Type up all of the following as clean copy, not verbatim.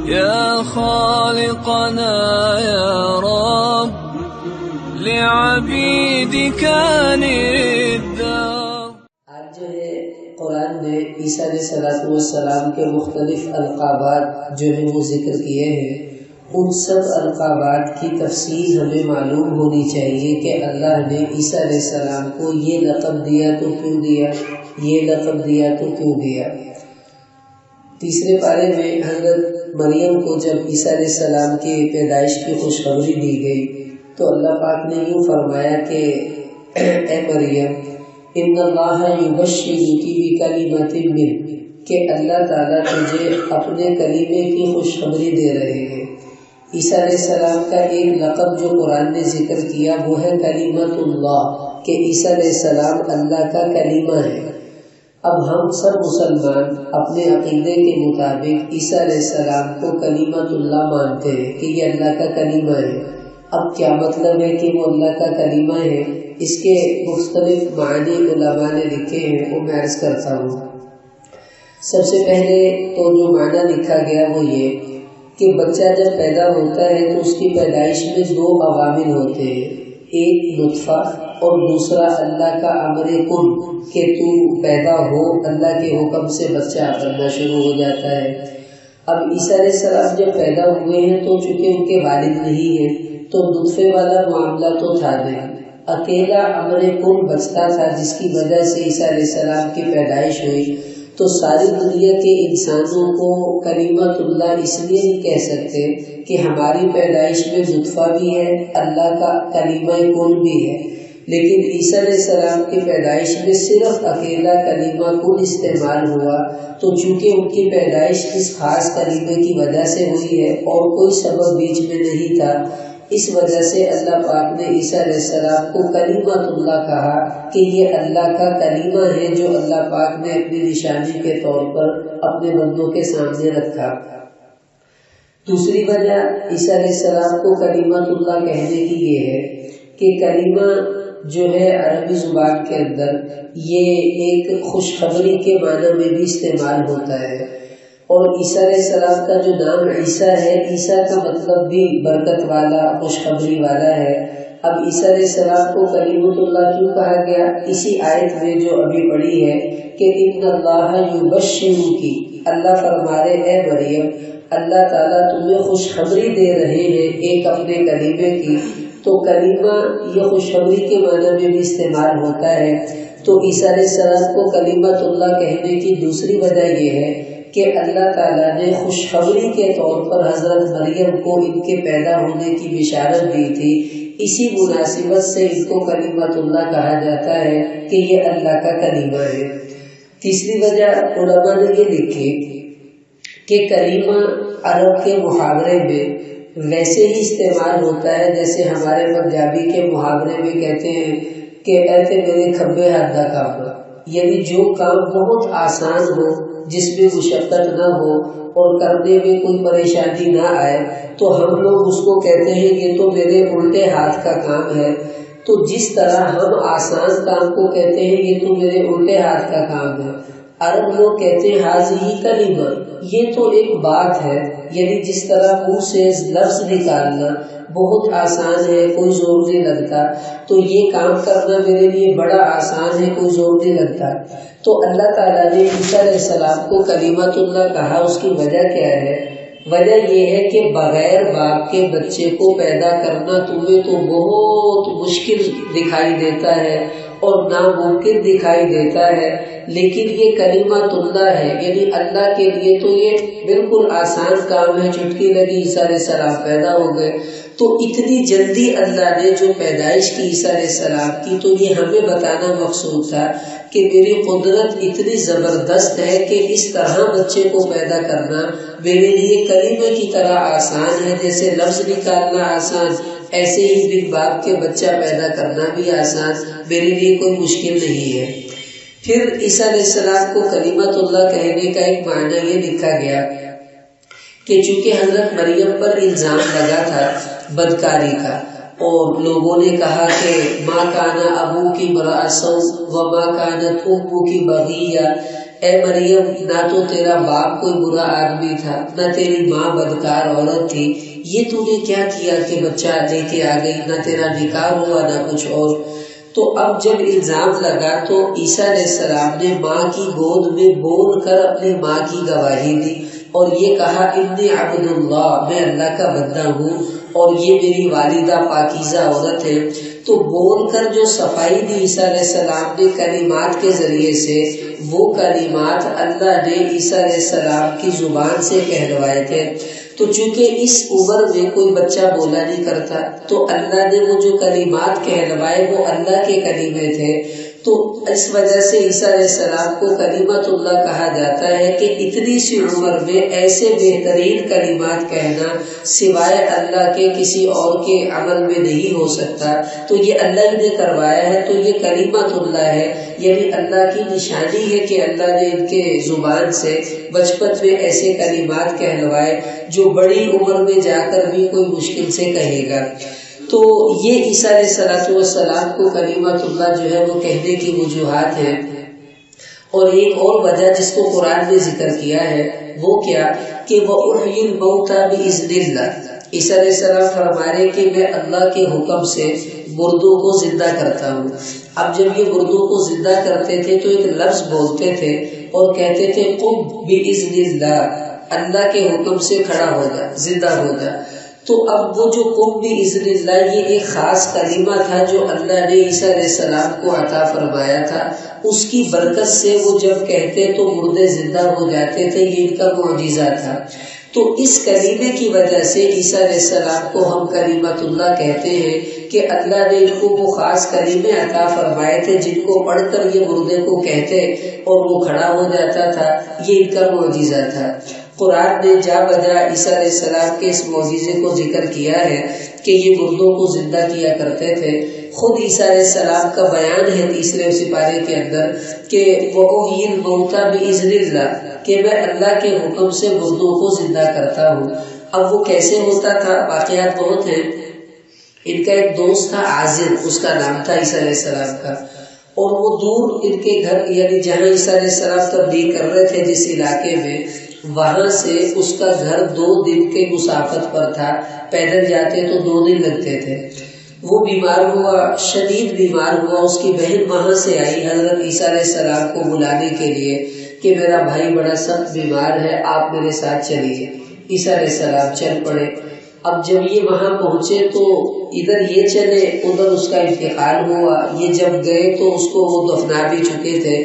يا خالقنا يا رب لعبيدك الدار. آج جو ہے قرآن نے عیسیٰ علیہ السلام کے مختلف القابات جو ہیں وہ ذکر کیے ہیں. ان سب القابات کی تفصیل ہمیں معلوم ہونی چاہیے کہ اللہ نے عیسیٰ علیہ السلام کو یہ لقب دیا تو کیوں دیا، یہ لقب دیا تو کیوں دیا. تیسرے پارے میں حضرت مریم کو جب عیسیٰ علیہ السلام کی پیدائش کی خوشخبری دی گئی تو اللہ پاک نے یوں فرمایا کہ اے مریم ان اللہ یبشرک بکلمۃ منہ، کہ اللہ تعالیٰ تجھے اپنے کلیمے کی خوشخبری دے رہے ہیں. عیسیٰ علیہ السلام کا ایک لقب جو قرآن نے ذکر کیا وہ ہے کلیمۃ اللہ، کہ عیسیٰ علیہ السلام اللہ کا کلیمہ ہے. اب ہم سب مسلمان اپنے عقیدے کے مطابق عیسیٰ علیہ السلام کو کلیمۃ اللہ مانتے ہیں کہ یہ اللہ کا کلیمہ ہے. اب کیا مطلب ہے کہ وہ اللہ کا کلیمہ ہے؟ اس کے مختلف معنی علماء نے لکھے ہیں، وہ میں عرض کرتا ہوں. سب سے پہلے تو جو معنی لکھا گیا وہ یہ کہ بچہ جب پیدا ہوتا ہے تو اس کی پیدائش میں دو عوامل ہوتے ہیں، ایک نطفہ اور دوسرا اللہ کا امر کن، کہ تو پیدا ہو، اللہ کے حکم سے بچہ بننا شروع ہو جاتا ہے. اب عیسیٰ علیہ السلام جب پیدا ہوئے ہیں تو چونکہ ان کے والد نہیں ہیں تو نطفے والا معاملہ تو تھا نہیں، اکیلا امر کن بچتا تھا جس کی وجہ سے عیسیٰ علیہ السلام کی پیدائش ہوئی. تو ساری دنیا کے انسانوں کو کلیمۃ اللہ اس لیے نہیں کہہ سکتے کہ ہماری پیدائش میں نطفہ بھی ہے، اللہ کا کلیمہ کن بھی ہے، لیکن عیسیٰ علیہ السلام کی پیدائش میں صرف اکیلا کلیمہ کن استعمال ہوا. تو چونکہ ان کی پیدائش اس خاص کلیمے کی وجہ سے ہوئی ہے اور کوئی سبب بیچ میں نہیں تھا، اس وجہ سے اللہ پاک نے عیسیٰ علیہ السلام کو کلیمۃ اللہ کہا کہ یہ اللہ کا کلیمہ ہے جو اللہ پاک نے اپنی نشانی کے طور پر اپنے بندوں کے سامنے رکھا. دوسری وجہ عیسیٰ علیہ السلام کو کلیمۃ اللہ کہنے کی یہ ہے کہ کلیمہ جو ہے عربی زبان کے اندر یہ ایک خوشخبری کے معنی میں بھی استعمال ہوتا ہے. اور عیسیٰ علیہ السلام کا جو نام عیسیٰ ہے، عیسیٰ کا مطلب بھی برکت والا، خوشخبری والا ہے. اب عیسیٰ علیہ السلام کو کلیمۃ اللہ کیوں کہا گیا؟ اسی آیت میں جو ابھی پڑھی ہے کہ ان اللہ یبشرک، اللہ فرما رہے اے مریم اللہ تعالیٰ تمہیں خوشخبری دے رہے ہیں ایک اپنے کلیمے کی. تو کلیمہ یہ خوشخبری کے معنی میں بھی استعمال ہوتا ہے. تو عیسیٰ علیہ السلام کو کلیمۃ اللہ کہنے کی دوسری وجہ یہ ہے کہ اللہ تعالیٰ نے خوشخبری کے طور پر حضرت مریم کو ان کے پیدا ہونے کی بشارت دی تھی، اسی مناسبت سے ان کو کلیمۃ اللہ کہا جاتا ہے کہ یہ اللہ کا کلیمہ ہے. تیسری وجہ علماء نے یہ لکھی کہ کلیمہ عرب کے محاورے میں ویسے ہی استعمال ہوتا ہے جیسے ہمارے پنجابی کے محاورے میں کہتے ہیں کہ ایسے میرے کھبے ہاتھ کا کام، یعنی جو کام بہت آسان ہو، جس میں مشقت نہ ہو اور کرنے میں کوئی پریشانی نہ آئے تو ہم لوگ اس کو کہتے ہیں یہ تو میرے الٹے ہاتھ کا کام ہے. تو جس طرح ہم آسان کام کو کہتے ہیں یہ تو میرے الٹے ہاتھ کا کام ہے، عرب لوگ کہتے ہیں حاضی کلمہ، یہ تو ایک بات ہے. یعنی جس طرح منہ سے لفظ نکالنا بہت آسان ہے، کوئی زور نہیں لگتا، تو یہ کام کرنا میرے لیے بڑا آسان ہے، کوئی زور نہیں لگتا. تو اللہ تعالیٰ نے عیسیٰ علیہ السلام کو کلیمۃ اللہ کہا. اس کی وجہ کیا ہے؟ وجہ یہ ہے کہ بغیر باپ کے بچے کو پیدا کرنا تمہیں تو بہت مشکل دکھائی دیتا ہے اور ناممکن دکھائی دیتا ہے، لیکن یہ کلیمۃ اللہ ہے، یعنی اللہ کے لیے تو یہ بالکل آسان کام ہے. چٹکی لگی عیسیٰ علیہ السلام پیدا ہو گئے. تو اتنی جلدی اللہ نے جو پیدائش کی عیسیٰ علیہ السلام کی، تو یہ ہمیں بتانا مقصود تھا کہ میری قدرت اتنی زبردست ہے کہ اس طرح بچے کو پیدا کرنا میرے لیے کلیمے کی طرح آسان ہے. جیسے لفظ نکالنا آسان، ایسے ہی بن باپ کے بچہ پیدا کرنا بھی آسان، میرے لیے کوئی مشکل نہیں ہے. پھر عیسیٰ علیہ السلام کو کلیمۃ اللہ کہنے کا ایک معنی یہ لکھا گیا کہ چونکہ حضرت مریم پر الزام لگا تھا بدکاری کا، اور لوگوں نے کہا کہ ماں کانا ابو کی مراسو و ماں کانت ابو کی بغیہ، اے مریم نہ تو تیرا باپ کوئی برا آدمی تھا نہ تیری ماں بدکار عورت تھی، یہ تو نے کیا کیا کہ بچہ لے کے آ گئی، نہ تیرا نکاح ہوا نہ کچھ اور۔ تو اب جب الزام لگا تو عیسیٰ علیہ السلام نے ماں کی گود میں بول کر اپنی ماں کی گواہی دی اور یہ کہا انی عبد اللہ، میں اللہ کا بندہ ہوں اور یہ میری والدہ پاکیزہ عورت ہے۔ تو بول کر جو صفائی دی عیسیٰ علیہ السلام نے کلمات کے ذریعے سے، وہ کلمات اللہ نے عیسیٰ علیہ السلام کی زبان سے کہلوائے تھے۔ تو چونکہ اس عمر میں کوئی بچہ بولا نہیں کرتا تو اللہ نے وہ جو کلمات کہلوائے وہ اللہ کے کلمے تھے، تو اس وجہ سے عیسیٰ علیہ السلام کو کلیمۃ اللہ کہا جاتا ہے کہ اتنی سی عمر میں ایسے بہترین کلمات کہنا سوائے اللہ کے کسی اور کے عمل میں نہیں ہو سکتا، تو یہ اللہ ہی نے کروایا ہے، تو یہ کلیمۃ اللہ ہے، یعنی اللہ کی نشانی ہے کہ اللہ نے ان کے زبان سے بچپن میں ایسے کلمات کہلوائے جو بڑی عمر میں جا کر بھی کوئی مشکل سے کہے گا۔ تو یہ عیسیٰ علیہ السلام کو کلیمۃ اللہ جو ہے وہ کہنے کی وجوہات ہیں۔ اور ایک اور وجہ جس کو قرآن نے ذکر کیا ہے وہ کیا کہ وَأُحْيِي الْمَوْتَى بِإِذْنِ اللَّهِ، عیسیٰ علیہ السلام فرما رہے کہ میں اللہ کے حکم سے مردوں کو زندہ کرتا ہوں۔ اب جب یہ مردوں کو زندہ کرتے تھے تو ایک لفظ بولتے تھے اور کہتے تھے قُمْ بِإِذْنِ اللَّهِ، اللہ کے حکم سے کھڑا ہو جا، زندہ ہو جا۔ تو اب وہ جو قُمْ بِإِذْنِ اللَّهِ یہ ایک خاص کلمہ تھا جو اللہ نے عیسیٰ علیہ السلام کو عطا فرمایا تھا، اس کی برکت سے وہ جب کہتے تو مردے زندہ ہو جاتے تھے، یہ ان کا معجزہ تھا۔ تو اس کلمے کی وجہ سے عیسیٰ علیہ السلام کو ہم کلیمۃ اللہ کہتے ہیں کہ اللہ نے ان کو وہ خاص کلمے عطا فرمائے تھے جن کو پڑھ کر یہ مردے کو کہتے اور وہ کھڑا ہو جاتا تھا، یہ ان کا معجزہ تھا۔ قرآن نے جا بجا عیسیٰ علیہ السلام کے اس معجزے کو ذکر کیا ہے کہ یہ مردوں کو زندہ کیا کرتے تھے۔ خود عیسیٰ علیہ السلام کا بیان ہے تیسرے سپارے کے اندر کہ وَأُحْيِي الْمَوْتَى بِإِذْنِ اللَّهِ، کہ میں اللہ کے حکم سے مردوں کو زندہ کرتا ہوں۔ اب وہ کیسے ہوتا تھا، واقعات بہت ہیں۔ ان کا ایک دوست تھا عازر، اس کا نام تھا عیسیٰ علیہ السلام کا، اور وہ دور ان کے گھر یعنی جہاں عیسیٰ علیہ السلام تبلیغ کر رہے تھے جس علاقے میں، وہاں سے اس کا گھر 2 دن کے مسافت پر تھا، پیدل جاتے تو 2 دن لگتے تھے۔ وہ بیمار ہوا، شدید بیمار ہوا، اس کی بہن وہاں سے آئی حضرت عیسیٰ علیہ السلام کو بلانے کے لیے کہ میرا بھائی بڑا سخت بیمار ہے، آپ میرے ساتھ چلیے۔ عیسیٰ علیہ السلام چل پڑے۔ اب جب یہ وہاں پہنچے تو ادھر یہ چلے، ادھر اس کا انتقال ہوا۔ یہ جب گئے تو اس کو وہ دفنا بھی چکے تھے،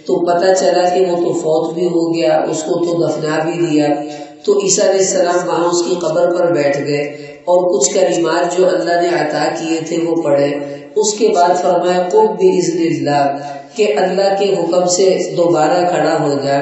تو پتہ چلا کہ وہ تو فوت بھی ہو گیا، اس کو تو دفنا بھی دیا۔ تو عیسیٰ علیہ السلام وہاں اس کی قبر پر بیٹھ گئے اور کچھ کلمات جو اللہ نے عطا کیے تھے وہ پڑھے۔ اس کے بعد فرمایا قُمْ بِإِذْنِ اللَّهِ، کہ اللہ کے حکم سے دوبارہ کھڑا ہو جا۔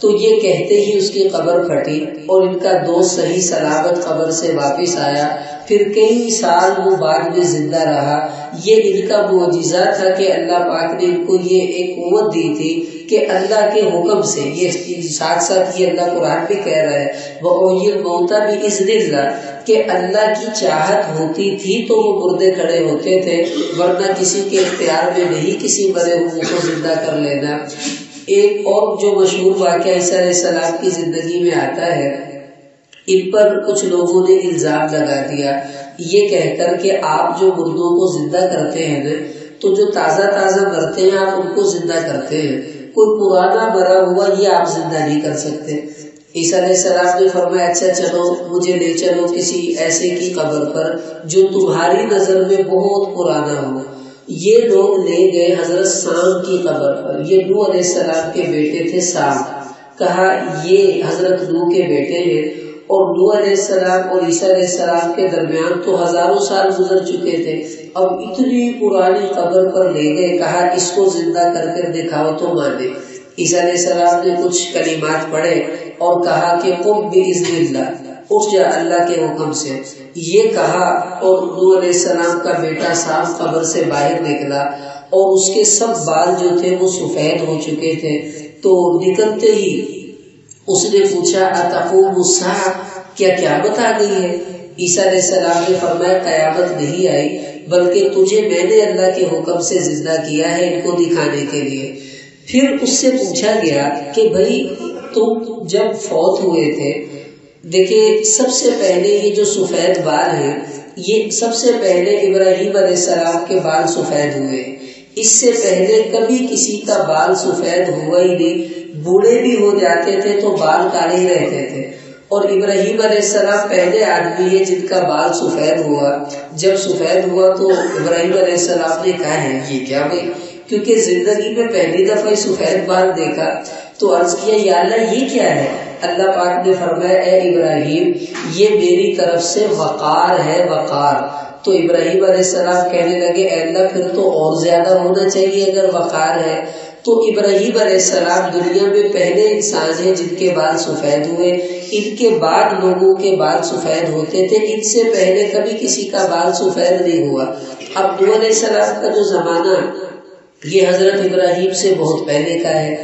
تو یہ کہتے ہی اس کی قبر پھٹی اور ان کا دوست صحیح سلامت قبر سے واپس آیا۔ پھر کئی سال وہ بعد میں زندہ رہا۔ یہ ان کا معجزہ تھا کہ اللہ پاک نے ان کو یہ ایک قوت دی تھی کہ اللہ کے حکم سے، یہ ساتھ ساتھ یہ اللہ قرآن بھی کہہ رہا ہے وَأُحْيِي الْمَوْتَى بِإِذْنِ اللَّهِ، کہ اللہ کی چاہت ہوتی تھی تو وہ مردے کھڑے ہوتے تھے، ورنہ کسی کے اختیار میں نہیں کسی مرے ہوئے کو زندہ کر لینا۔ ایک اور جو مشہور واقعہ عیسیٰ علیہ السلام کی زندگی میں آتا ہے، ان پر کچھ لوگوں نے الزام لگا دیا یہ کہہ کر کہ آپ جو مردوں کو زندہ کرتے ہیں نا، تو جو تازہ تازہ مرتے ہیں آپ ان کو زندہ کرتے ہیں، کوئی پرانا مرا ہوا یہ آپ زندہ نہیں کر سکتے۔ عیسیٰ علیہ السلام نے فرمایا اچھا چلو مجھے لے چلو کسی ایسے کی قبر پر جو تمہاری نظر میں بہت پرانا ہو۔ یہ لوگ لے گئے حضرت سام کی قبر پر۔ یہ نوح علیہ السلام کے بیٹے تھے سام، کہا یہ حضرت نوح کے بیٹے ہیں، اور نوح علیہ السلام اور عیسیٰ علیہ السلام کے درمیان تو ہزاروں سال گزر چکے تھے، اب اتنی پرانی قبر پر لے گئے، کہا اس کو زندہ کر کے دکھاؤ تو مانے۔ عیسیٰ علیہ السلام نے کچھ کلمات پڑھے اور کہا کہ قُمْ بِإِذْنِ اللَّهِ، اٹھ جا اللہ کے حکم سے، یہ کہا، اور نوح علیہ السلام کا بیٹا سام قبر سے باہر نکلا اور اس کے سب بال جو تھے وہ سفید ہو چکے تھے۔ تو نکلتے ہی اس نے پوچھا اتقوم الساعہ، کیا قیامت آ گئی ہے؟ عیسیٰ علیہ السلام نے فرمایا قیامت نہیں آئی، بلکہ تجھے میں نے اللہ کے حکم سے زندہ کیا ہے ان کو دکھانے کے لیے۔ پھر اس سے پوچھا گیا کہ بھائی تم جب فوت ہوئے تھے، دیکھیں سب سے پہلے یہ جو سفید بال ہیں، یہ سب سے پہلے ابراہیم علیہ السلام کے بال سفید ہوئے، اس سے پہلے کبھی کسی کا بال سفید ہوا ہی نہیں، بوڑھے بھی ہو جاتے تھے تو بال کالے ہی رہتے تھے، اور ابراہیم علیہ السلام پہلے آدمی ہے جن کا بال سفید ہوا۔ جب سفید ہوا تو ابراہیم علیہ السلام نے کہا ہے یہ کیا بھائی، کیونکہ زندگی میں پہلی دفعہ سفید بال دیکھا، تو عرض کیا یا اللہ یہ کیا ہے؟ اللہ پاک نے فرمایا اے ابراہیم یہ میری طرف سے وقار ہے، وقار۔ تو ابراہیم علیہ السلام کہنے لگے اے اللہ پھر تو اور زیادہ ہونا چاہیے اگر وقار ہے۔ تو ابراہیم علیہ السلام دنیا میں پہلے انسان ہیں جن کے بال سفید ہوئے، ان کے بعد لوگوں کے بال سفید ہوتے تھے، ان سے پہلے کبھی کسی کا بال سفید نہیں ہوا۔ اب نوح علیہ السلام کا جو زمانہ یہ حضرت ابراہیم سے بہت پہلے کا ہے،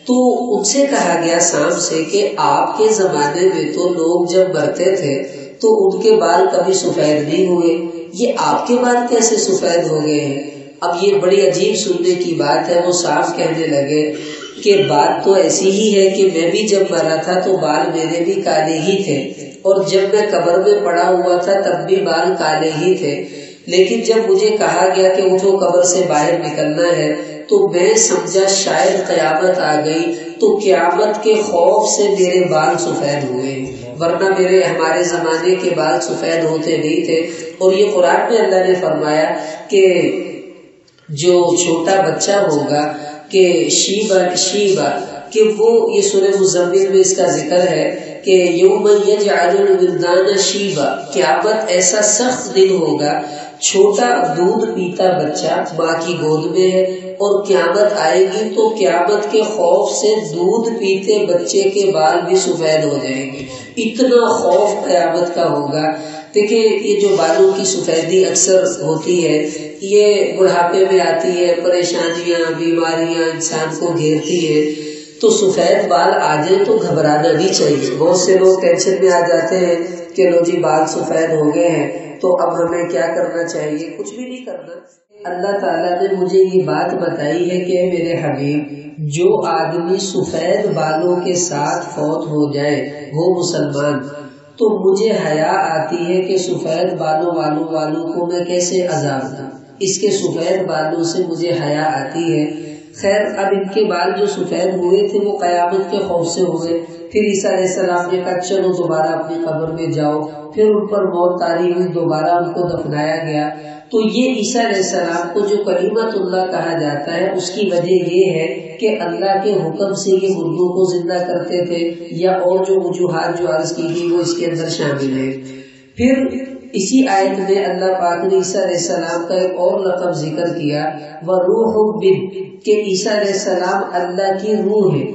تو ان سے کہا گیا سام سے کہ آپ کے زمانے میں تو لوگ جب مرتے تھے تو ان کے بال کبھی سفید نہیں ہوئے، یہ آپ کے بال کیسے سفید ہو گئے ہیں؟ اب یہ بڑی عجیب سننے کی بات ہے۔ وہ سام کہنے لگے کہ بات تو ایسی ہی ہے کہ میں بھی جب مرا تھا تو بال میرے بھی کالے ہی تھے، اور جب میں قبر میں پڑا ہوا تھا تب بھی بال کالے ہی تھے، لیکن جب مجھے کہا گیا کہ اٹھو قبر سے باہر نکلنا ہے تو میں سمجھا شاید قیامت آ گئی، تو قیامت کے خوف سے میرے بال سفید ہوئے، ورنہ ہمارے زمانے کے بال سفید ہوتے نہیں تھے۔ اور یہ قرآن میں اللہ نے فرمایا کہ جو چھوٹا بچہ ہوگا کہ شیبا کہ وہ، یہ سورہ مزمل میں اس کا ذکر ہے کہ یوم یجعل الولدان شیبا، قیامت ایسا سخت دن ہوگا، چھوٹا دودھ پیتا بچہ ماں کی گود میں ہے، اور قیامت آئے گی تو قیامت کے خوف سے دودھ پیتے بچے کے بال بھی سفید ہو جائیں گے، اتنا خوف قیامت کا ہوگا۔ دیکھیں یہ جو بالوں کی سفیدی اکثر ہوتی ہے یہ بڑھاپے میں آتی ہے، پریشانیاں بیماریاں انسان کو گھیرتی ہے، تو سفید بال آ جائے تو گھبرانا نہیں چاہیے۔ بہت سے لوگ ٹینشن میں آ جاتے ہیں کہ لو جی بال سفید ہو گئے ہیں تو اب ہمیں کیا کرنا چاہیے؟ کچھ بھی نہیں کرنا۔ اللہ تعالیٰ نے مجھے یہ بات بتائی ہے کہ میرے حبیب جو آدمی سفید بالوں کے ساتھ فوت ہو جائے وہ مسلمان، تو مجھے حیا آتی ہے کہ سفید بالوں والوں کو میں کیسے عذاب دوں، اس کے سفید بالوں سے مجھے حیا آتی ہے۔ خیر اب ان کے بال جو سفید ہوئے تھے وہ قیامت کے خوف سے ہوئے۔ پھر عیسیٰ علیہ السلام نے کہا چلو دوبارہ اپنی قبر میں جاؤ، پھر ان پر موت طاری ہوئی، دوبارہ ان کو دفنایا گیا۔ تو یہ عیسیٰ علیہ السلام کو جو کلیمت اللہ کہا جاتا ہے اس کی وجہ یہ ہے کہ اللہ کے حکم سے یہ مردوں کو زندہ کرتے تھے، یا اور جو وجوہات جو عرض کی گئی وہ اس کے اندر شامل ہے۔ پھر اسی آیت میں اللہ پاک نے عیسیٰ علیہ السلام کا ایک اور لقب ذکر کیا، وَرُوحٌ مِّنْ، کہ عیسیٰ علیہ السلام اللہ کی روح ہے۔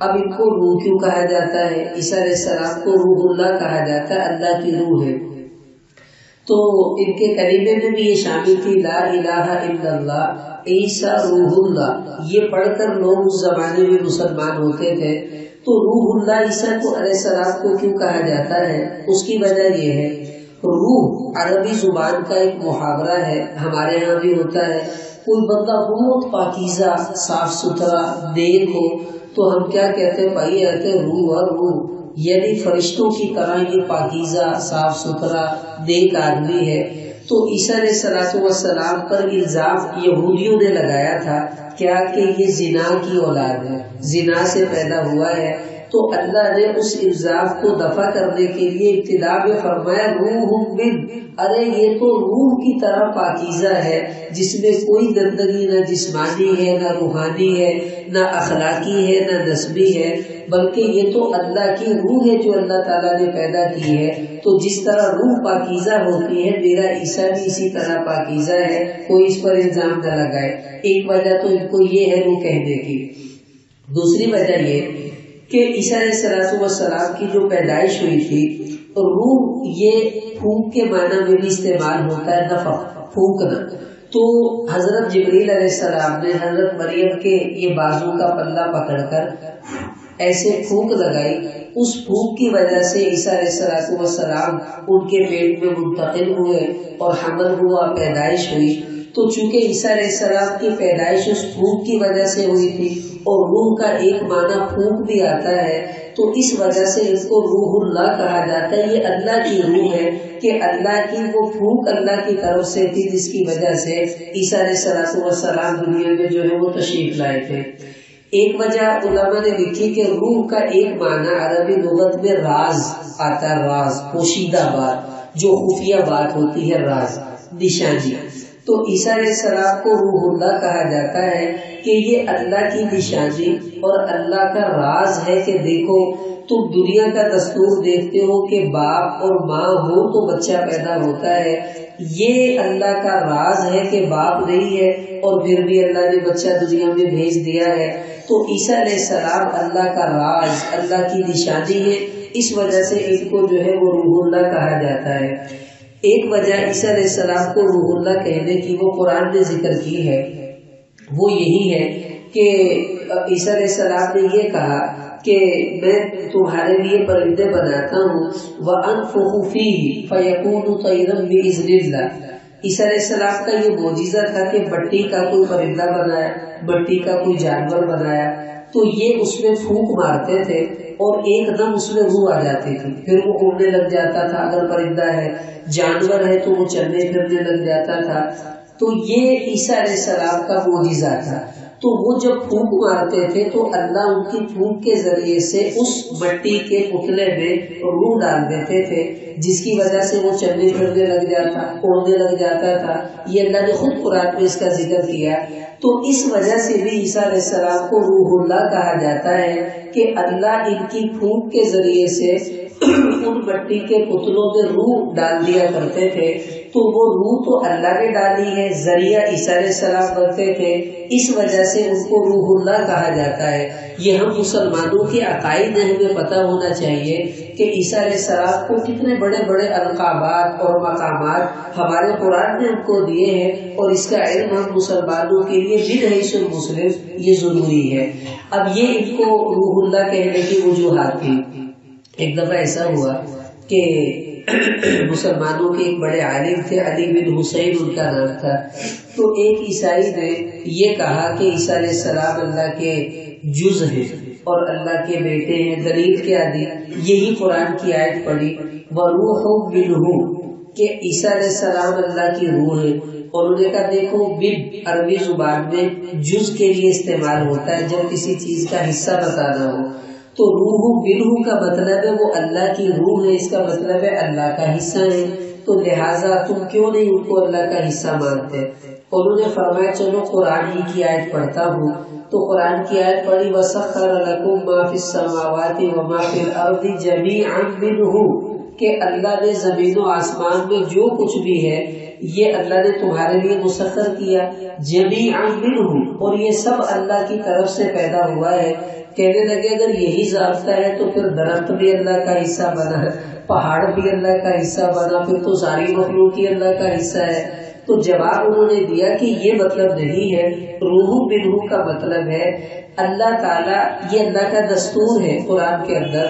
اب ان کو روح کیوں کہا جاتا ہے؟ عیسیٰ علیہ السلام کو روح اللہ کہا جاتا ہے، اللہ کی روح ہے۔ تو ان کے کلمے میں بھی یہ شامل تھی لا الہ الا اللہ عیسیٰ روح اللہ، یہ پڑھ کر لوگ اس زمانے میں مسلمان ہوتے تھے۔ تو روح اللہ عیسیٰ کو علیہ السلام کو کیوں کہا جاتا ہے؟ اس کی وجہ یہ ہے، روح عربی زبان کا ایک محاورہ ہے، ہمارے ہاں بھی ہوتا ہے۔ کوئی بندہ بہت پاکیزہ صاف ستھرا نیک ہو تو ہم کیا کہتے ہیں؟ بھائی کہتے ہیں روح اور روح، یعنی فرشتوں کی طرح یہ پاکیزہ صاف ستھرا نیک آدمی ہے۔ تو عیسیٰ علیہ السلام پر الزام یہودیوں نے لگایا تھا کیا کہ یہ زنا کی اولاد ہے، زنا سے پیدا ہوا ہے۔ تو اللہ نے اس الزام کو دفع کرنے کے لیے ابتدا میں فرمایا روح من، ارے یہ تو روح کی طرح پاکیزہ ہے جس میں کوئی گندگی نہ جسمانی ہے نہ روحانی ہے نہ اخلاقی ہے نہ نسبی ہے، بلکہ یہ تو اللہ کی روح ہے جو اللہ تعالیٰ نے پیدا کی ہے۔ تو جس طرح روح پاکیزہ ہوتی ہے میرا عیسیٰ بھی اسی طرح پاکیزہ ہے، کوئی اس پر الزام نہ لگائے۔ ایک وجہ تو ان کو یہ ہے روح کہنے کی۔ دوسری وجہ یہ کہ عیسیٰ علیہ السلام کی جو پیدائش ہوئی تھی، روح یہ پھونک کے معنی میں بھی استعمال ہوتا ہے، نفخ پھونکنا۔ تو حضرت جبریل علیہ السلام نے حضرت مریم کے یہ بازو کا پلہ پکڑ کر ایسے پھونک لگائی، اس پھونک کی وجہ سے عیسیٰ علیہ السلام ان کے پیٹ میں منتقل ہوئے اور حمل ہوا، پیدائش ہوئی۔ تو چونکہ عیسیٰ علیہ السلام کی پیدائش اس پھونک کی وجہ سے ہوئی تھی اور روح کا ایک معنی پھونک بھی آتا ہے، تو اس وجہ سے اس کو روح اللہ کہا جاتا ہے۔ یہ اللہ کی روح ہے کہ اللہ کی وہ پھونک اللہ کی طرف سے تھی، جس کی وجہ سے عیسیٰ علیہ السلام دنیا میں جو ہے وہ تشریف لائے تھے۔ ایک وجہ علماء نے لکھی کہ روح کا ایک معنی عربی لغت میں راز آتا ہے، راز، پوشیدہ بات، جو خفیہ بات ہوتی ہے، راز، نشانی۔ تو عیسیٰ علیہ السلام کو روح اللہ کہا جاتا ہے کہ یہ اللہ کی نشانی اور اللہ کا راز ہے کہ دیکھو تم دنیا کا دستور دیکھتے ہو کہ باپ اور ماں ہو تو بچہ پیدا ہوتا ہے، یہ اللہ کا راز ہے کہ باپ نہیں ہے اور پھر بھی اللہ نے بچہ دنیا میں بھیج دیا ہے۔ تو عیسیٰ علیہ السلام اللہ کا راز، اللہ کی نشانی ہے، اس وجہ سے ان کو جو ہے وہ روح اللہ کہا جاتا ہے۔ ایک وجہ عیسیٰ علیہ السلام کو روح اللہ کہنے کی وہ قرآن نے ذکر کی ہے، وہ یہی ہے کہ عیسیٰ علیہ السلام نے یہ کہا کہ میں تمہارے لیے پرندے بناتا ہوں، وَأَنفُخُ فِيهِ فَيَكُونُ طَيْرًا بِإِذْنِ اللَّهِ۔ عیسیٰ علیہ السلام کا یہ معجزہ تھا کہ مٹی کا کوئی پرندہ بنایا، مٹی کا کوئی جانور بنایا، تو یہ اس میں پھونک مارتے تھے اور ایک دم اس میں روح آ جاتی تھی، پھر وہ اڑنے لگ جاتا تھا، اگر پرندہ ہے، جانور ہے تو وہ چلنے پھرنے لگ جاتا تھا۔ تو یہ عیسیٰ علیہ السلام کا معجزہ تھا۔ تو وہ جب پھونک مارتے تھے تو اللہ ان کی پھونک کے ذریعے سے اس مٹی کے پتلے میں روح ڈال دیتے تھے، جس کی وجہ سے وہ چلنے پھرنے لگ جاتا، اڑنے لگ جاتا تھا۔ یہ اللہ نے خود قرآن میں اس کا ذکر کیا۔ تو اس وجہ سے بھی عیسیٰ علیہ السلام کو روح اللہ کہا جاتا ہے کہ اللہ ان کی پھونک کے ذریعے سے ان مٹی کے پتلوں میں روح ڈال دیا کرتے تھے، تو وہ روح تو اللہ نے ڈالی ہے، ذریعہ عیسیٰ علیہ السلام بنتے تھے، اس وجہ سے ان کو روح اللہ کہا جاتا ہے۔ یہ ہم مسلمانوں کے عقائد میں ہمیں پتہ ہونا چاہیے کہ عیسیٰ علیہ السلام کو کتنے بڑے بڑے القابات اور مقامات ہمارے قرآن نے ان کو دیے ہیں، اور اس کا علم ہم مسلمانوں کے لیے من حیث المسلم یہ ضروری ہے۔ اب یہ ان کو روح اللہ کہنے کی وجوہات تھی۔ ایک دفعہ ایسا ہوا کہ مسلمانوں کے ایک بڑے عالم تھے، علی بن حسین ان کا نام تھا۔ تو ایک عیسائی نے یہ کہا کہ عیسیٰ علیہ السلام اللہ کے جز ہیں اور اللہ کے بیٹے ہیں۔ دلیل کیا دی؟ یہی قرآن کی آیت پڑھی، وَرُوحٌ مِّنْهُ، کہ عیسیٰ علیہ السلام اللہ کی روح ہے۔ اور انہوں نے کہا دیکھو بن عربی زبان میں جز کے لیے استعمال ہوتا ہے جب کسی چیز کا حصہ بتانا ہو، تو روح منہ کا مطلب ہے وہ اللہ کی روح ہے، اس کا مطلب ہے اللہ کا حصہ ہے، تو لہٰذا تم کیوں نہیں ان کو اللہ کا حصہ مانتے؟ اور انہوں نے فرمایا چلو قرآن ہی کی آیت پڑھتا ہوں۔ تو قرآن کی آیت پڑھی، وَسَخَّرَ لَكُم مَّا فِي السَّمَاوَاتِ وَمَا فِي الْأَرْضِ جَمِيعًا مِّنْهُ، کہ اللہ نے زمین و آسمان میں جو کچھ بھی ہے یہ اللہ نے تمہارے لیے مسخر کیا، جمیعاً منہ، اور یہ سب اللہ کی طرف سے پیدا ہوا ہے۔ کہنے لگے اگر یہی ضابطہ ہے تو پھر درخت بھی اللہ کا حصہ بنا، پہاڑ بھی اللہ کا حصہ بنا، پھر تو ساری مخلوق ہی اللہ کا حصہ ہے۔ تو جواب انہوں نے دیا کہ یہ مطلب نہیں ہے، روح منہ کا مطلب ہے اللہ تعالیٰ، یہ اللہ کا دستور ہے قرآن کے اندر۔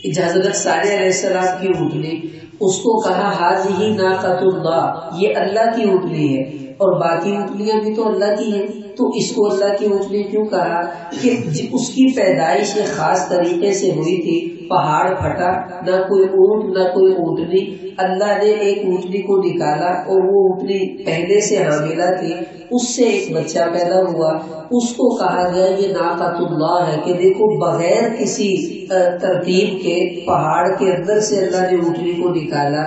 حضرت صالح علیہ السلام کی اونٹنی، اس کو کہا ھذہ ناقۃ اللہ، یہ اللہ کی اونٹنی ہے، اور باقی اونٹنیاں بھی تو اللہ کی ہیں، تو اس کو اللہ کی اونٹنی کیوں کہا؟ کہ اس کی پیدائش ایک خاص طریقے سے ہوئی تھی، پہاڑ پھٹا، نہ کوئی اونٹ نہ کوئی اونٹنی، اللہ نے ایک اونٹنی کو نکالا اور وہ اونٹنی پہلے سے حاملہ تھی، اس سے ایک بچہ پیدا ہوا، اس کو کہا گیا یہ ناقۃ اللہ ہے، کہ دیکھو بغیر کسی ترتیب کے پہاڑ کے اندر سے اللہ نے اونٹنی کو نکالا۔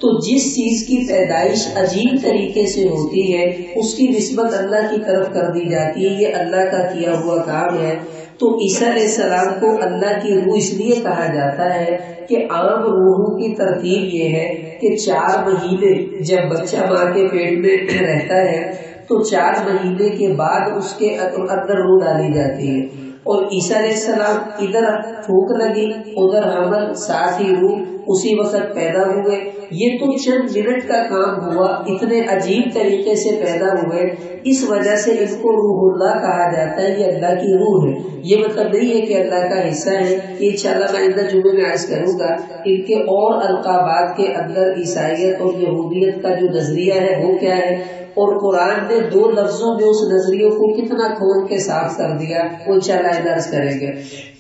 تو جس چیز کی پیدائش عجیب طریقے سے ہوتی ہے اس کی نسبت اللہ کی طرف کر دی جاتی ہے، یہ اللہ کا کیا ہوا کام ہے۔ تو عیسیٰ علیہ السلام کو اللہ کی روح اس لیے کہا جاتا ہے کہ عام روحوں کی ترتیب یہ ہے کہ 4 مہینے جب بچہ ماں کے پیٹ میں رہتا ہے تو 4 مہینے کے بعد اس کے اندر روح ڈالی جاتی ہے، اور عیسیٰ علیہ السلام ادھر پھونک لگی ادھر حمل، ساتھ ہی روح اسی وقت پیدا ہوئے۔ یہ تو چند منٹ کا کام ہوا، اتنے عجیب طریقے سے پیدا ہوئے، اس وجہ سے ان کو روح اللہ کہا جاتا ہے، یہ اللہ کی روح ہے۔ یہ مطلب نہیں ہے کہ اللہ کا حصہ ہے، انشاءاللہ میں آئندہ جمعے میں عرض کروں گا۔ ان کے اور القابات کے اندر عیسائیت اور یہودیت کا جو نظریہ ہے وہ کیا ہے، اور قرآن نے 2 لفظوں میں اس نظریے کو کتنا کھول کے صاف کر دیا، وہ انشاءاللہ درس کریں گے۔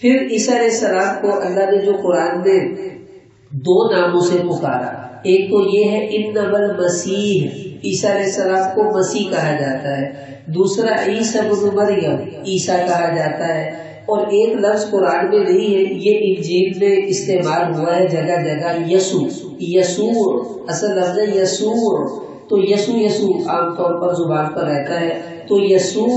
پھر عیسیٰ علیہ السلام کو اللہ نے جو قرآن میں 2 ناموں سے پکارا، ایک تو یہ ہے انما المسیح، عیسیٰ علیہ السلام کو مسیح کہا جاتا ہے، دوسرا عیسیٰ ابن مریم، عیسیٰ کہا جاتا ہے، اور ایک لفظ قرآن میں نہیں ہے، یہ انجیل میں استعمال ہوا ہے جگہ جگہ، یسوع، یسوع اصل لفظ ہے یسوع، تو یسوع عام طور پر زبان پر رہتا ہے، تو یسوع،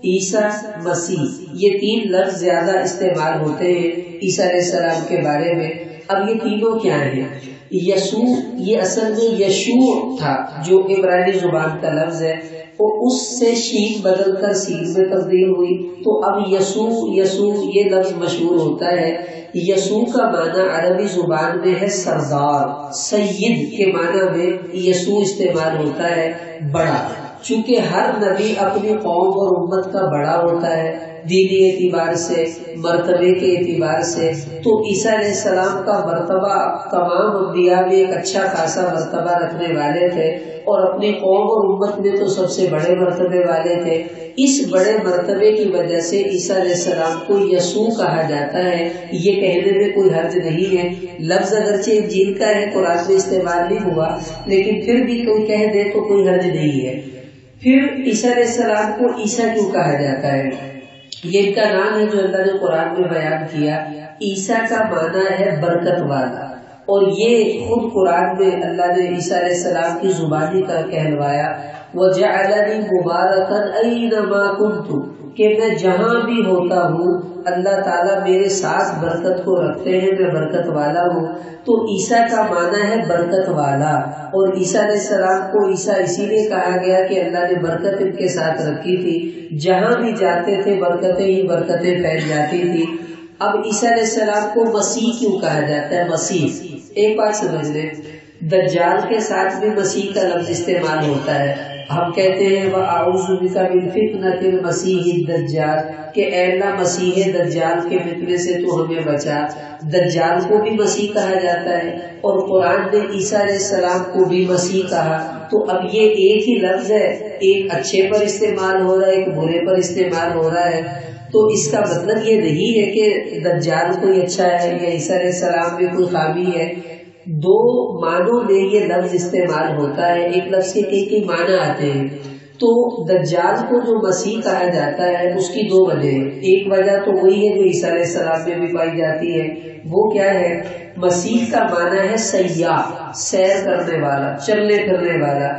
عیسیٰ، مسیح، یہ 3 لفظ زیادہ استعمال ہوتے ہیں عیسیٰ علیہ السلام کے بارے میں۔ اب یہ تینوں کیا ہیں؟ یسوع یہ اصل میں یشوع تھا جو عبرانی زبان کا لفظ ہے، اور اس سے شین بدل کر سین میں تبدیل ہوئی، تو اب یسوع یہ لفظ مشہور ہوتا ہے۔ یسوع کا معنی عربی زبان میں ہے سردار، سید کے معنی میں یسوع استعمال ہوتا ہے، بڑا۔ چونکہ ہر نبی اپنی قوم اور امت کا بڑا ہوتا ہے دینی اعتبار سے، مرتبے کے اعتبار سے، تو عیسیٰ علیہ السلام کا مرتبہ تمام انبیاء میں ایک اچھا خاصا مرتبہ رکھنے والے تھے، اور اپنی قوم اور امت میں تو سب سے بڑے مرتبے والے تھے۔ اس بڑے مرتبے کی وجہ سے عیسیٰ علیہ السلام کو یسوع کہا جاتا ہے، یہ کہنے میں کوئی حرج نہیں ہے۔ لفظ اگرچہ انجیل کا ہے، قرآن میں استعمال نہیں ہوا، لیکن پھر بھی کوئی کہہ دے تو کوئی حرج نہیں ہے۔ پھر عیسیٰ علیہ السلام کو عیسیٰ کیوں کہا جاتا ہے؟ یہ ان کا نام ہے جو اللہ نے قرآن میں بیان کیا۔ عیسیٰ کا معنی ہے برکت والا، اور یہ خود قرآن میں اللہ نے عیسیٰ علیہ السلام کی زبانی کا کہلوایا، وَجَعَلَنِي مُبَارَكًا أَيْنَمَا كُنتُ، کہ میں جہاں بھی ہوتا ہوں اللہ تعالیٰ میرے ساتھ برکت کو رکھتے ہیں، میں برکت والا ہوں۔ تو عیسیٰ کا معنی ہے برکت والا، اور عیسیٰ علیہ السلام کو عیسیٰ اسی لیے کہا گیا کہ اللہ نے برکت ان کے ساتھ رکھی تھی، جہاں بھی جاتے تھے برکتیں ہی برکتیں پھیل جاتی تھی۔ اب عیسیٰ علیہ السلام کو مسیح کیوں کہا جاتا ہے؟ مسیح، ایک بات سمجھ لیں، دجال کے ساتھ بھی مسیح کا لفظ استعمال ہوتا ہے۔ ہم کہتے ہیں وَأَعُوذُ بِكَ مِن فِتْنَةِ الْمَسِيحِ الدَّجَّالِ، کہ اے اللہ مسیح دجال کے فتنے سے تو ہمیں بچا۔ دجال کو بھی مسیح کہا جاتا ہے، اور قرآن نے عیسیٰ علیہ السلام کو بھی مسیح کہا، تو اب یہ ایک ہی لفظ ہے، ایک اچھے پر استعمال ہو رہا ہے، ایک برے پر استعمال ہو رہا ہے۔ تو اس کا مطلب یہ نہیں ہے کہ دجال کوئی اچھا ہے یا عیسیٰ علیہ السلام میں کوئی خامی ہے۔ 2 معنوں میں یہ لفظ استعمال ہوتا ہے، ایک لفظ کے کئی معنی آتے ہیں۔ تو دجال کو جو مسیح کہا جاتا ہے اس کی 2 وجہ ہیں۔ ایک وجہ تو وہی ہے جو عیسیٰ علیہ السلام میں بھی پائی جاتی ہے، وہ کیا ہے؟ مسیح کا معنی ہے سیاح، سیر کرنے والا، چلنے پھرنے والا۔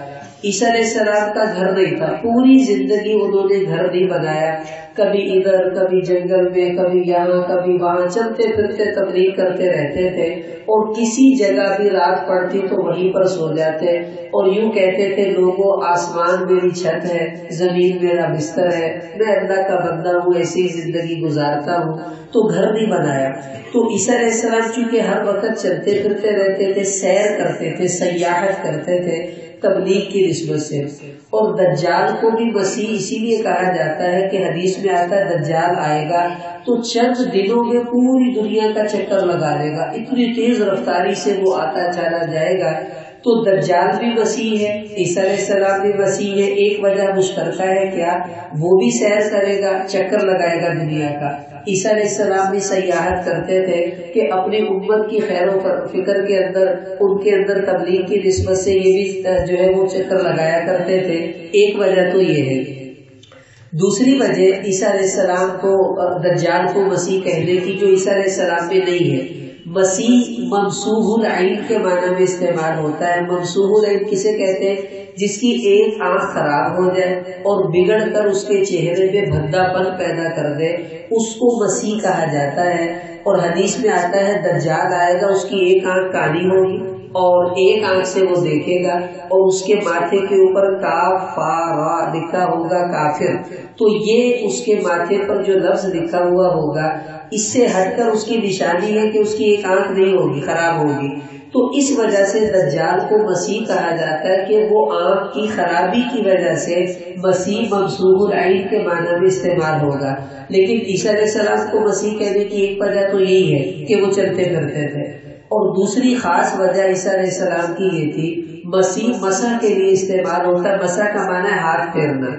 عیسیٰ علیہ السلام کا گھر نہیں تھا، پوری زندگی انہوں نے گھر نہیں بنایا، کبھی ادھر کبھی جنگل میں، کبھی یہاں کبھی وہاں چلتے پھرتے تبلیغ کرتے رہتے تھے، اور کسی جگہ بھی رات پڑتی تو وہیں پر سو جاتے، اور یوں کہتے تھے لوگوں آسمان میری چھت ہے، زمین میرا بستر ہے، میں اللہ کا بندہ ہوں، ایسی زندگی گزارتا ہوں، تو گھر نہیں بنایا۔ تو عیسیٰ علیہ السلام چونکہ ہر وقت چلتے پھرتے رہتے تھے، سیر کرتے تھے، سیاحت کرتے تھے تبلیغ کی نسبت سے۔ اور دجال کو بھی مسیح اسی لیے کہا جاتا ہے کہ حدیث میں آتا ہے دجال آئے گا تو چند دنوں میں پوری دنیا کا چکر لگا لے گا، اتنی تیز رفتاری سے وہ آتا چلا جائے گا۔ تو دجال بھی مسیح ہے، عیسیٰ علیہ السلام بھی مسیح ہے، ایک وجہ مشترکہ ہے کیا؟ وہ بھی سیر کرے گا، چکر لگائے گا دنیا کا۔ عیسیٰ علیہ السلام بھی سیاحت کرتے تھے کہ اپنی امت کی خیر و فکر کے اندر، ان کے اندر تبلیغ کی نسبت سے یہ بھی جو ہے وہ چکر لگایا کرتے تھے، ایک وجہ تو یہ ہے۔ دوسری وجہ عیسیٰ علیہ السلام کو، دجال کو مسیح کہنے کی جو عیسیٰ علیہ السلام میں نہیں ہے، مسیح ممسوح العین کے معنی میں استعمال ہوتا ہے۔ ممسوح العین کسے کہتے ہیں؟ جس کی ایک آنکھ خراب ہو جائے اور بگڑ کر اس کے چہرے پہ بھدا پن پیدا کر دے، اس کو مسیح کہا جاتا ہے۔ اور حدیث میں آتا ہے دجال آئے گا، اس کی ایک آنکھ کانی ہوگی اور ایک آنکھ سے وہ دیکھے گا، اور اس کے ماتھے کے اوپر کاف فا را لکھا ہوگا کافر۔ تو یہ اس کے ماتھے پر جو لفظ لکھا ہوا ہوگا، اس سے ہٹ کر اس کی نشانی ہے کہ اس کی ایک آنکھ نہیں ہوگی، خراب ہوگی۔ تو اس وجہ سے دجال کو مسیح کہا جاتا ہے کہ وہ آنکھ کی خرابی کی وجہ سے مسیح ممسوح العین کے معنی میں استعمال ہوگا۔ لیکن عیسیٰ علیہ السلام کو مسیح کہنے کی ایک وجہ تو یہی ہے کہ وہ چلتے پھرتے تھے، اور دوسری خاص وجہ عیسیٰ علیہ السلام کی یہ تھی مسیح مسح کے لیے استعمال ہوتا ہے. مسح کا معنی ہے ہاتھ پھیرنا.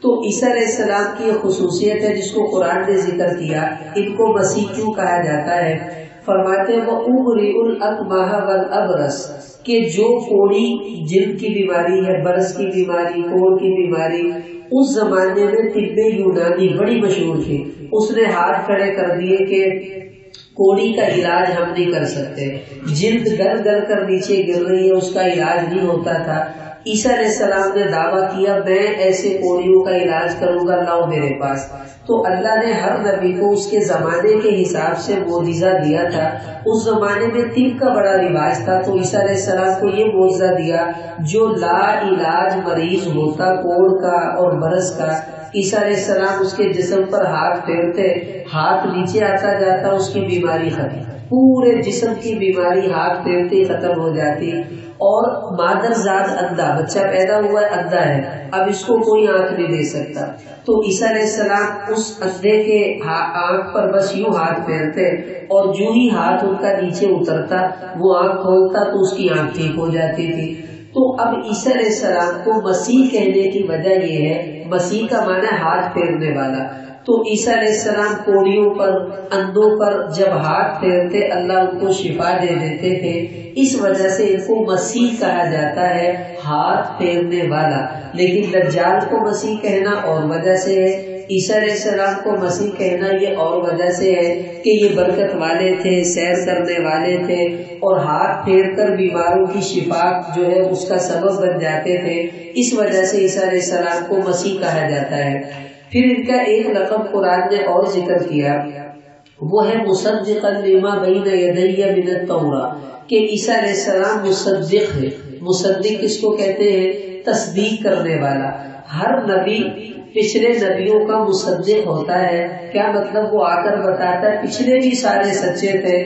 تو عیسیٰ علیہ السلام کی یہ خصوصیت ہے جس کو قرآن نے ذکر کیا. ان کو مسیح کیوں کہا جاتا ہے؟ فرماتے ہیں وَأُبْرِئُ الْأَكْمَحَ وَالْأَبْرَصَ کہ جو کوڑی جلد کی بیماری ہے، برس کی بیماری، کوڑ کی بیماری، اس زمانے میں طب یونانی بڑی مشہور تھی. اس نے ہاتھ کھڑے کر دیے کہ کوڑی کا علاج ہم نہیں کر سکتے، جلد گل گل کر نیچے گر رہی ہے، اس کا علاج نہیں ہوتا تھا. عیسیٰ علیہ السلام نے دعویٰ کیا میں ایسے کوڑیوں کا علاج کروں گا، لاؤ میرے پاس. تو اللہ نے ہر نبی کو اس کے زمانے کے حساب سے معجزہ دیا تھا. اس زمانے میں طب کا بڑا رواج تھا، تو عیسیٰ علیہ السلام کو یہ معجزہ دیا جو لا علاج مریض ہوتا کوڑ کا اور برس کا، عیسیٰ علیہ السلام اس کے جسم پر ہاتھ پھیرتے، ہاتھ نیچے آتا جاتا، اس کی بیماری ختم، پورے جسم کی بیماری ہاتھ پھیرتے ختم ہو جاتی. اور مادر زاد اندھا، بچہ پیدا ہوا ہے اندھا ہے، اب اس کو کوئی آنکھ نہیں دے سکتا. تو عیسیٰ علیہ السلام اس اندھے کے آنکھ پر بس یوں ہاتھ پھیرتے، اور جو ہی ہاتھ ان کا نیچے اترتا وہ آنکھ کھولتا تو اس کی آنکھ ٹھیک ہو جاتی تھی. تو اب عیسیٰ علیہ السلام کو مسیح کہنے کی وجہ یہ ہے، مسیح کا معنی ہاتھ پھیرنے والا. تو عیسیٰ علیہ السلام کوڑیوں پر، اندھوں پر جب ہاتھ پھیرتے اللہ ان کو شفا دے دیتے تھے. اس وجہ سے ان کو مسیح کہا جاتا ہے، ہاتھ پھیرنے والا. لیکن دجال کو مسیح کہنا اور وجہ سے ہے، عیسیٰ علیہ السلام کو مسیح کہنا یہ اور وجہ سے ہے کہ یہ برکت والے تھے، سیر کرنے والے تھے، اور ہاتھ پھیر کر بیماروں کی شفا جو ہے اس کا سبب بن جاتے تھے. اس وجہ سے عیسیٰ علیہ السلام کو مسیح کہا جاتا ہے. پھر ان کا ایک لقب قرآن نے اور ذکر کیا، وہ ہے مصدقا لما بین یدی من التوراۃ کہ عیسیٰ علیہ السلام مصدق ہے. مصدق کس کو کہتے ہیں؟ تصدیق کرنے والا. ہر نبی پچھلے نبیوں کا مصدق ہوتا ہے. کیا مطلب؟ وہ آ کر بتاتا ہے پچھلے بھی سارے سچے تھے،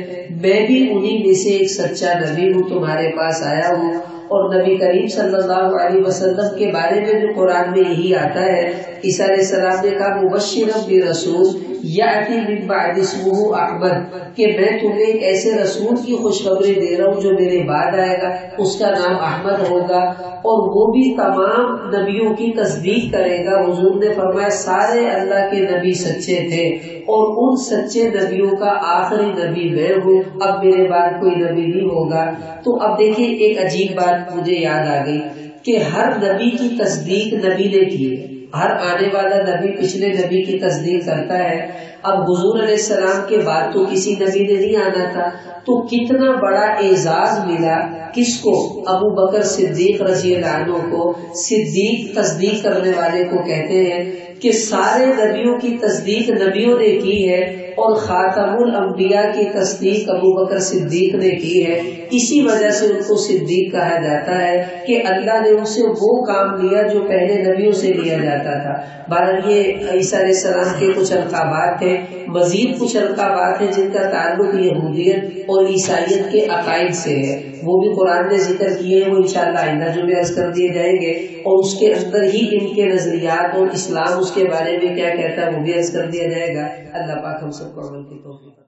میں بھی انہی میں سے ایک سچا نبی ہوں، تمہارے پاس آیا ہوں. اور نبی کریم صلی اللہ علیہ وسلم کے بارے میں بھی قرآن میں یہی آتا ہے. عیسیٰ علیہ السلام نے کہا مبشرا برسول یأتی من بعد اسمہ احمد کہ میں تمہیں ایک ایسے رسول کی خوشخبری دے رہا ہوں جو میرے بعد آئے گا، اس کا نام احمد ہوگا، اور وہ بھی تمام نبیوں کی تصدیق کرے گا. حضور نے فرمایا سارے اللہ کے نبی سچے تھے، اور ان سچے نبیوں کا آخری نبی میں ہوں، اب میرے بعد کوئی نبی نہیں ہوگا. تو اب دیکھیں ایک عجیب بات مجھے یاد آ گئی کہ ہر نبی کی تصدیق نبی نے کی ہے. ہر آنے والا نبی پچھلے نبی کی تصدیق کرتا ہے. اب حضور علیہ السلام کے بعد تو کسی نبی نے نہیں آنا تھا، تو کتنا بڑا اعزاز ملا کس کو؟ ابو بکر صدیق رضی اللہ عنہ کو. صدیق تصدیق کرنے والے کو کہتے ہیں کہ سارے نبیوں کی تصدیق نبیوں نے کی ہے، اور خاتم الانبیاء کی تصدیق ابو بکر صدیق نے کی ہے. اسی وجہ سے ان کو صدیق کہا جاتا ہے کہ اللہ نے ان سے وہ کام لیا جو پہلے نبیوں سے لیا جاتا تھا. بہرحال یہ عیسیٰ علیہ السلام کے کچھ القابات ہیں. مزید کچھ القابات ہیں جن کا تعلق یہودیت اور عیسائیت کے عقائد سے ہے، وہ بھی قرآن نے ذکر کیے ہیں، وہ انشاءاللہ آئندہ جو بھی عرض کر دیے جائیں گے. اور اس کے اندر ہی ان کے نظریات اور اسلام اس کے بارے میں کیا کہتا ہے وہ بھی عرض کر دیا جائے گا. اللہ پاک ہم سب کو عمل کی توفیق